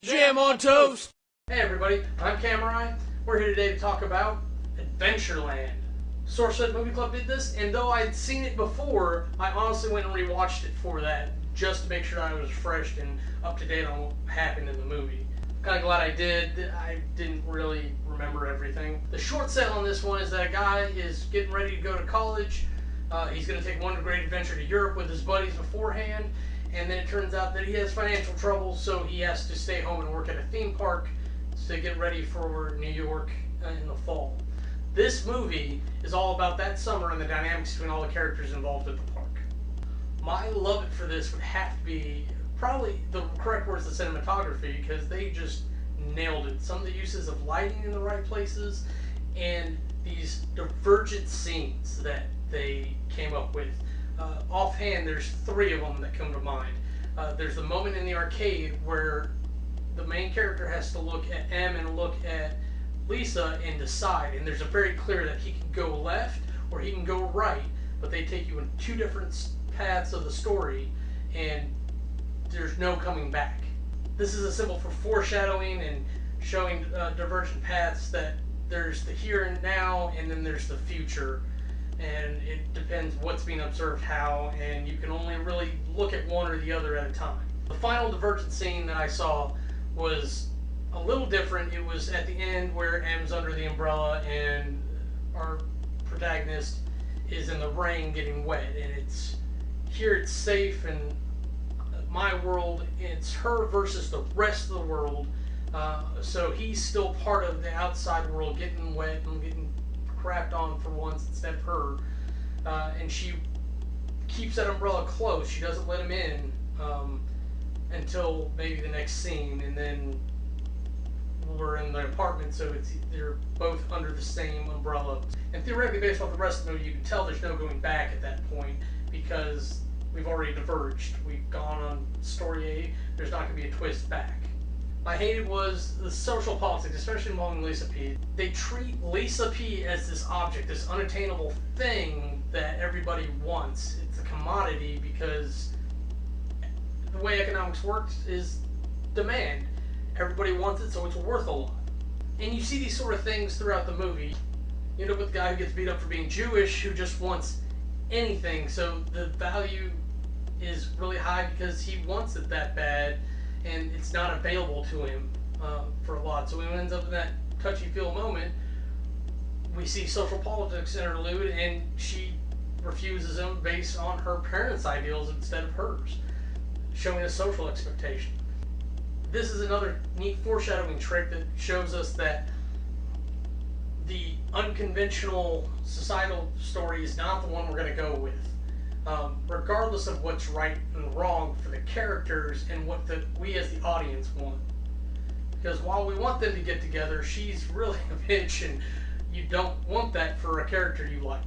Jam on toast! Hey everybody, I'm Cameron. We're here today to talk about Adventureland. Sourcefed Movie Club did this, and though I'd seen it before, I honestly went and rewatched it for that, just to make sure I was fresh and up to date on what happened in the movie. Kind of glad I did. I didn't really remember everything. The short set on this one is that a guy is getting ready to go to college. He's going to take one great adventure to Europe with his buddies beforehand, and then it turns out that he has financial trouble, so he has to stay home and work at a theme park to get ready for New York in the fall. This movie is all about that summer and the dynamics between all the characters involved at the park. My love it for this would have to be, probably the correct word is the cinematography, because they just nailed it. Some of the uses of lighting in the right places and these divergent scenes that they came up with. Offhand, there's three of them that come to mind. There's the moment in the arcade where the main character has to look at M and look at Lisa and decide, and there's a very clear that he can go left or he can go right, but they take you in two different paths of the story and there's no coming back. This is a symbol for foreshadowing and showing divergent paths, that there's the here and now and then there's the future, and it depends what's being observed how, and you can only really look at one or the other at a time. The final divergent scene that I saw was a little different. It was at the end where M's under the umbrella and our protagonist is in the rain getting wet, and it's here it's safe, and my world, it's her versus the rest of the world. So he's still part of the outside world getting wet and getting crapped on for once instead of her, and she keeps that umbrella close. She doesn't let him in until maybe the next scene, and then we're in the apartment, so they're both under the same umbrella. And theoretically, based off the rest of the movie, you can tell there's no going back at that point, because we've already diverged. We've gone on story A. There's not going to be a twist back. I hated was the social politics, especially involving Lisa P. They treat Lisa P as this object, this unattainable thing that everybody wants. It's a commodity because the way economics works is demand. Everybody wants it, so it's worth a lot. And you see these sort of things throughout the movie. You end up with the guy who gets beat up for being Jewish, who just wants anything, so the value is really high because he wants it that bad, and it's not available to him for a lot. So when he ends up in that touchy-feel moment, we see social politics interlude, and she refuses him based on her parents' ideals instead of hers, showing a social expectation. This is another neat foreshadowing trick that shows us that the unconventional societal story is not the one we're going to go with. Regardless of what's right and wrong for the characters and what we as the audience want. Because while we want them to get together, she's really a bitch, and you don't want that for a character you like.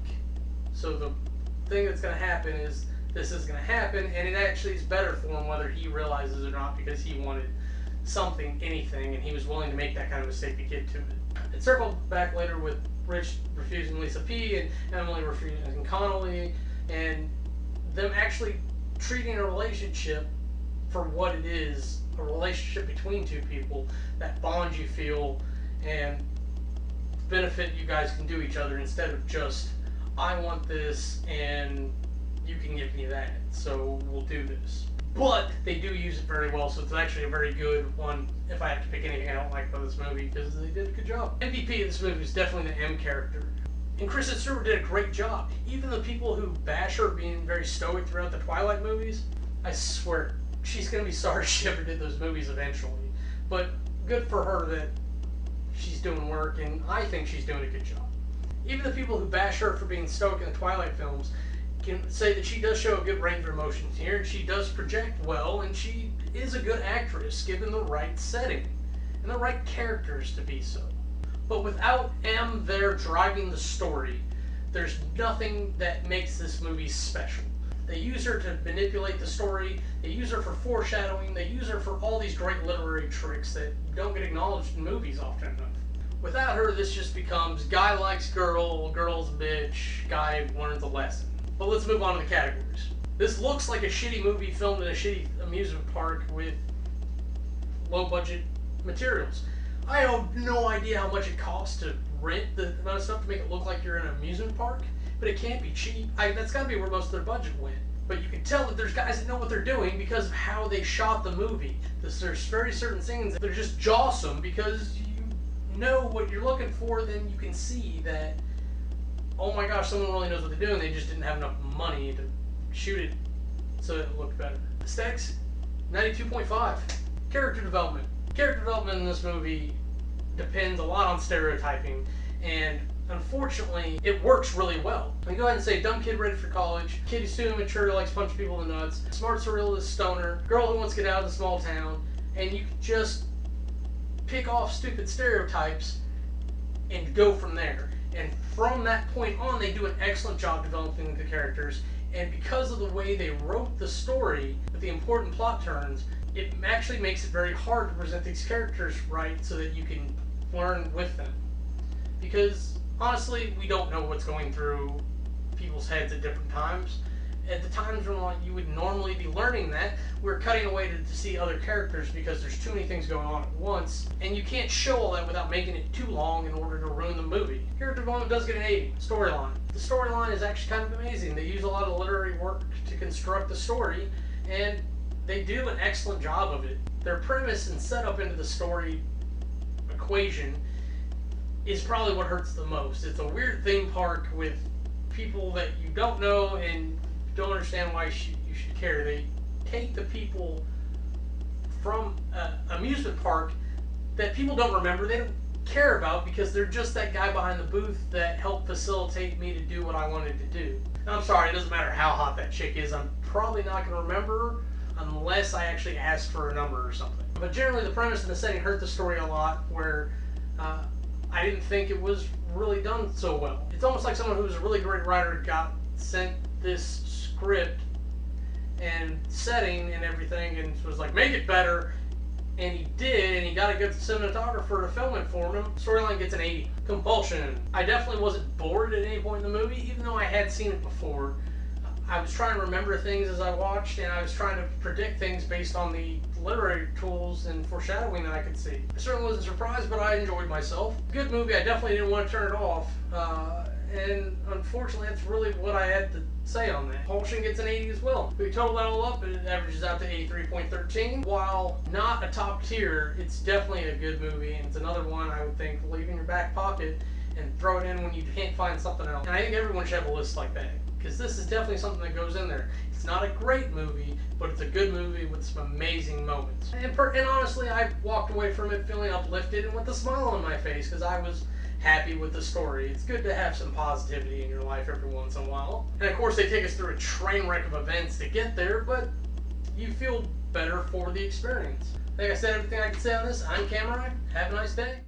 So the thing that's going to happen is this is going to happen, and it actually is better for him whether he realizes it or not, because he wanted something, anything, and he was willing to make that kind of mistake to get to it. It circled back later with Rich refusing Lisa P and Emily refusing Connolly, and them actually treating a relationship for what it is, a relationship between two people, that bond you feel and benefit you guys can do each other, instead of just, I want this and you can give me that, so we'll do this. But they do use it very well, so it's actually a very good one if I have to pick anything I don't like about this movie, because they did a good job. MVP of this movie is definitely the M character. And Kristen Stewart did a great job. Even the people who bash her being very stoic throughout the Twilight movies, I swear, she's going to be sorry she ever did those movies eventually. But good for her that she's doing work, and I think she's doing a good job. Even the people who bash her for being stoic in the Twilight films can say that she does show a good range of emotions here, and she does project well, and she is a good actress given the right setting and the right characters to be so. But without M there driving the story, there's nothing that makes this movie special. They use her to manipulate the story, they use her for foreshadowing, they use her for all these great literary tricks that don't get acknowledged in movies often enough. Without her, this just becomes guy likes girl, girl's bitch, guy learns a lesson. But let's move on to the categories. This looks like a shitty movie filmed in a shitty amusement park with low budget materials. I have no idea how much it costs to rent the amount of stuff to make it look like you're in an amusement park, but it can't be cheap. That's got to be where most of their budget went. But you can tell that there's guys that know what they're doing because of how they shot the movie. There's very certain scenes that they're just jawsome because you know what you're looking for, then you can see that, oh my gosh, someone really knows what they're doing. They just didn't have enough money to shoot it so it looked better. Aesthetics, 92.5. Character development. Character development in this movie depends a lot on stereotyping, and unfortunately, it works really well. I can go ahead and say dumb kid ready for college, kid who's too immature, likes punching people in the nuts, smart surrealist stoner, girl who wants to get out of the small town, and you can just pick off stupid stereotypes and go from there. And from that point on, they do an excellent job developing the characters, and because of the way they wrote the story with the important plot turns, it actually makes it very hard to present these characters right so that you can learn with them. Because honestly, we don't know what's going through people's heads at different times. At the times when you would normally be learning that, we're cutting away to see other characters because there's too many things going on at once, and you can't show all that without making it too long in order to ruin the movie. Character development does get an 80. Storyline. The storyline is actually kind of amazing. They use a lot of literary work to construct the story, and they do an excellent job of it. Their premise and setup into the story equation is probably what hurts the most. It's a weird theme park with people that you don't know and don't understand why you should care. They take the people from an amusement park that people don't remember, they don't care about, because they're just that guy behind the booth that helped facilitate me to do what I wanted to do. And I'm sorry, it doesn't matter how hot that chick is, I'm probably not going to remember her unless I actually ask for a number or something. But generally the premise and the setting hurt the story a lot, where I didn't think it was really done so well. It's almost like someone who was a really great writer got sent this script and setting and everything and was like, make it better, and he did, and he got a good cinematographer to film it for him. Storyline gets an 80. Compulsion. I definitely wasn't bored at any point in the movie, even though I had seen it before. I was trying to remember things as I watched, and I was trying to predict things based on the literary tools and foreshadowing that I could see. I certainly wasn't surprised, but I enjoyed myself. Good movie. I definitely didn't want to turn it off. And unfortunately, that's really what I had to say on that. Compulsion gets an 80 as well. We total that all up, and it averages out to 83.13. While not a top tier, it's definitely a good movie, and it's another one I would think leave in your back pocket and throw it in when you can't find something else. And I think everyone should have a list like that, because this is definitely something that goes in there. It's not a great movie, but it's a good movie with some amazing moments. And honestly, I walked away from it feeling uplifted and with a smile on my face, because I was happy with the story. It's good to have some positivity in your life every once in a while. And of course, they take us through a train wreck of events to get there, but you feel better for the experience. Like I said, everything I can say on this. I'm Cameron. Have a nice day.